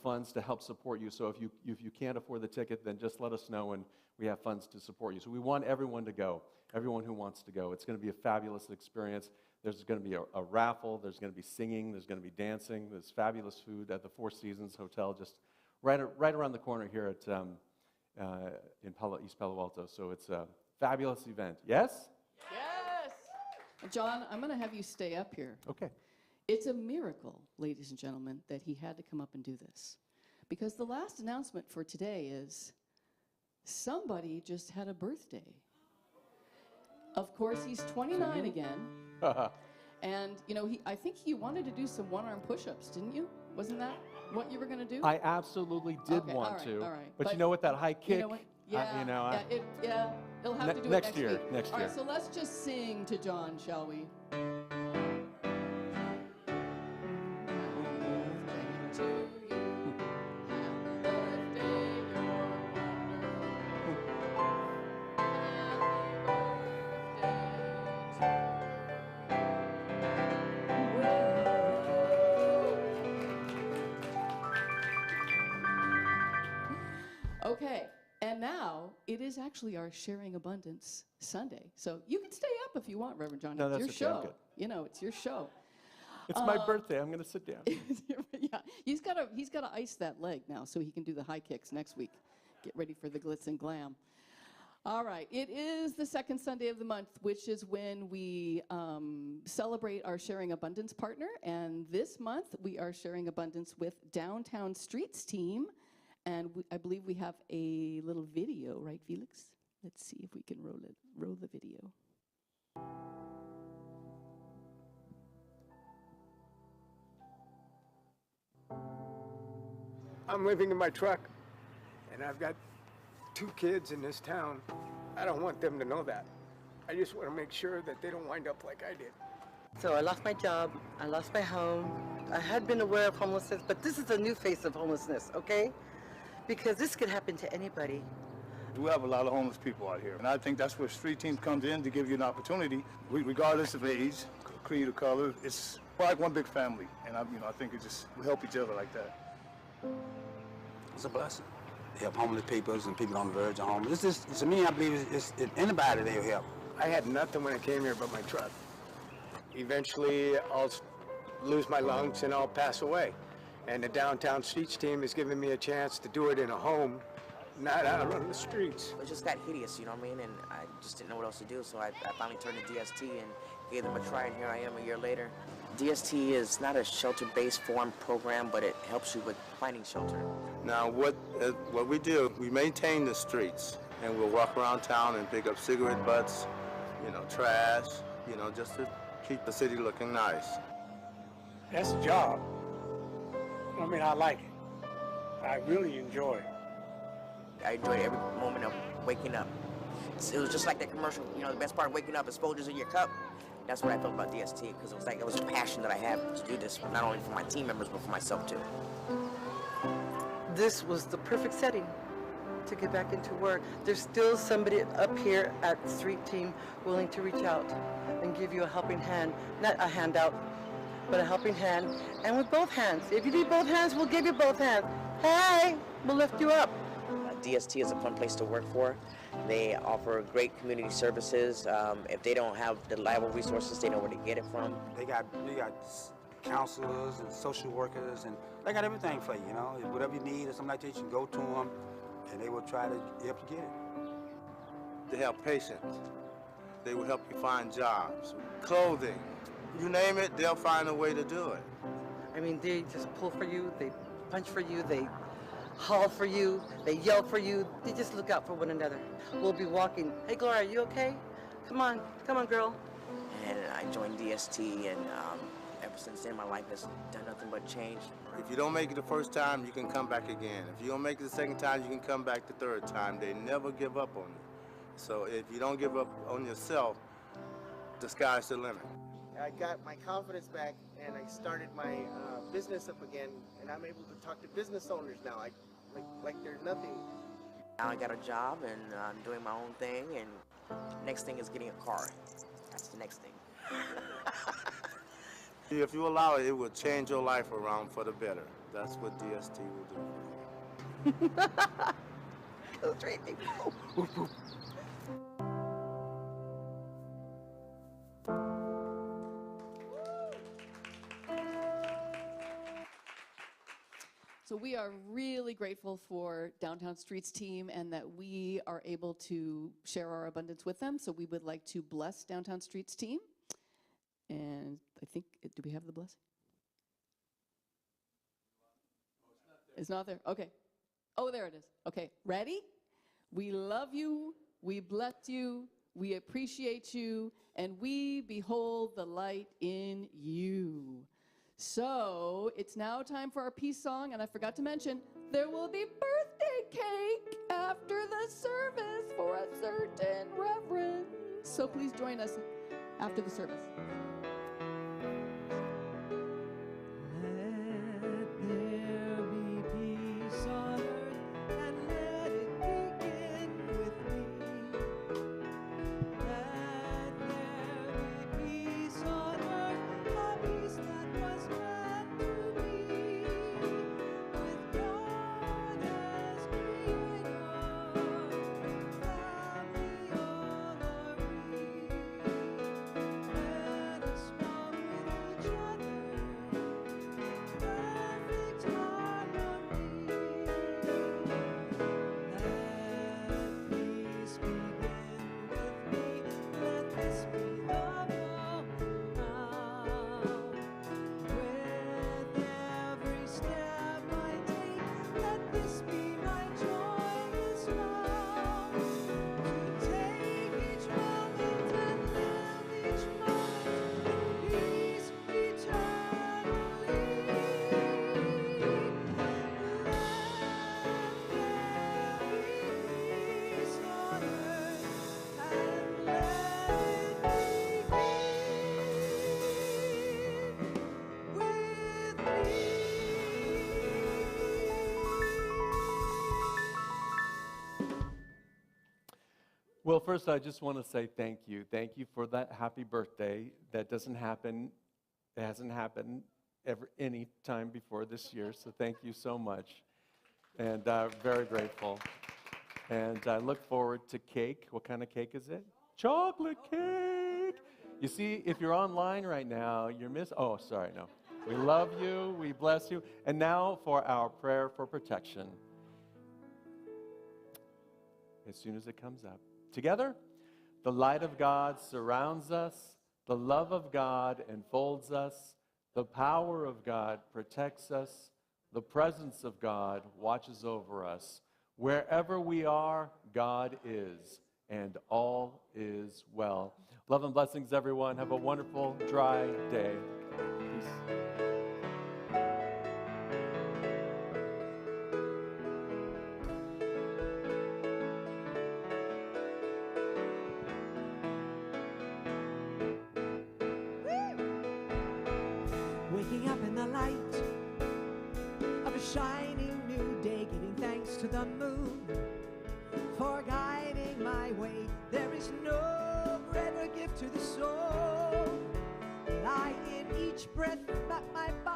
funds to help support you. So if you can't afford the ticket, then just let us know, and we have funds to support you. So we want everyone to go, everyone who wants to go. It's going to be a fabulous experience. There's going to be a raffle. There's going to be singing. There's going to be dancing. There's fabulous food at the Four Seasons Hotel, just right around the corner here at in East Palo Alto. So it's a fabulous event. Yes? Yes. John, I'm going to have you stay up here. Okay. It's a miracle, ladies and gentlemen, that he had to come up and do this. Because the last announcement for today is somebody just had a birthday. Of course, he's 29 again. And, you know, I think he wanted to do some one-arm push-ups, didn't you? Wasn't that what you were going to do? I absolutely did want to. All right. But you know what, that high kick, you know what? Yeah, you know, it'll have to do next it year, next week. next All right, year. so let's just sing to John, shall we? Okay, and now it is actually our Sharing Abundance Sunday. So you can stay up if you want, Reverend John. No, It's your that's okay, I'm show. good. You know, it's your show. It's my birthday. I'm going to sit down. Yeah, he's got to ice that leg now so he can do the high kicks next week. Get ready for the glitz and glam. All right, it is the second Sunday of the month, which is when we celebrate our Sharing Abundance partner. And this month, we are sharing abundance with Downtown Streets team. And I believe we have a little video, right, Felix? Let's see if we can roll the video. I'm living in my truck, and I've got 2 kids in this town. I don't want them to know that. I just want to make sure that they don't wind up like I did. So I lost my job, I lost my home. I had been aware of homelessness, but this is a new face of homelessness, okay? Because this could happen to anybody. We have a lot of homeless people out here, and I think that's where Street Team comes in to give you an opportunity, regardless of age, creed, or color. It's like one big family, and I think we help each other like that. It's a blessing. They help homeless people and people on the verge of homeless. It's just, to me, I believe it's anybody they'll help. I had nothing when I came here but my truck. Eventually, I'll lose my lungs and I'll pass away. And the Downtown Streets team has given me a chance to do it in a home, not out on the streets. It just got hideous, you know what I mean? And I just didn't know what else to do, so I finally turned to DST and gave them a try, and here I am a year later. DST is not a shelter-based form program, but it helps you with finding shelter. Now, what we do, we maintain the streets, and we'll walk around town and pick up cigarette butts, trash, just to keep the city looking nice. That's a job. I mean, I like it. I really enjoy it. I enjoyed every moment of waking up. It was just like that commercial, the best part of waking up is Folgers in your cup. That's what I felt about DST, because it was a passion that I had to do this, not only for my team members, but for myself too. This was the perfect setting to get back into work. There's still somebody up here at the Street Team willing to reach out and give you a helping hand. Not a handout, but a helping hand. And with both hands. If you need both hands, we'll give you both hands. Hey, we'll lift you up. DST is a fun place to work for. They offer great community services. If they don't have the reliable resources, they know where to get it from. They got counselors and social workers, and they got everything for you, Whatever you need or something like that, you can go to them, and they will try to help you get it. They help patients. They will help you find jobs, clothing. You name it, they'll find a way to do it. I mean, they just pull for you, they punch for you, they haul for you, they yell for you. They just look out for one another. We'll be walking. Hey, Gloria, are you okay? Come on, girl. And I joined DST, and ever since then, my life has done nothing but change. If you don't make it the first time, you can come back again. If you don't make it the second time, you can come back the third time. They never give up on you. So if you don't give up on yourself, the sky's the limit. I got my confidence back, and I started my business up again, and I'm able to talk to business owners now, like there's nothing. Now I got a job, and I'm doing my own thing, and next thing is getting a car. That's the next thing. If you allow it, it will change your life around for the better. That's what DST will do. Those three people. So we are really grateful for Downtown Streets team and that we are able to share our abundance with them. So we would like to bless Downtown Streets team. And I think, do we have the blessing? It's not there. Okay. Oh, there it is. Okay. Ready? We love you. We bless you. We appreciate you. And we behold the light in you. So it's now time for our peace song. And I forgot to mention, there will be birthday cake after the service for a certain reverend. So please join us after the service. Let there be peace on earth, and let it begin with me. Let there be peace on earth, a peace that was meant to be, with God as creator, family all are we. Let us walk with each other, perfect harmony. Let peace begin with me. Let this be the moment now. With every step I take, let this be my joyous vow. To take each moment and live each moment in peace eternally. Let there be peace on earth, and let it begin with me. Well, first, I just want to say thank you. Thank you for that happy birthday. That doesn't happen, it hasn't happened ever any time before this year, so thank you so much. And very grateful. And I look forward to cake. What kind of cake is it? Chocolate cake! You see, if you're online right now, you're oh, sorry, no. We love you, we bless you. And now for our prayer for protection. As soon as it comes up. Together, the light of God surrounds us, the love of God enfolds us, the power of God protects us, the presence of God watches over us. Wherever we are, God is, and all is well. Love and blessings, everyone. Have a wonderful, dry day. Peace. Waking up in the light of a shining new day, giving thanks to the moon for guiding my way. There is no greater gift to the soul. I in each breath that my body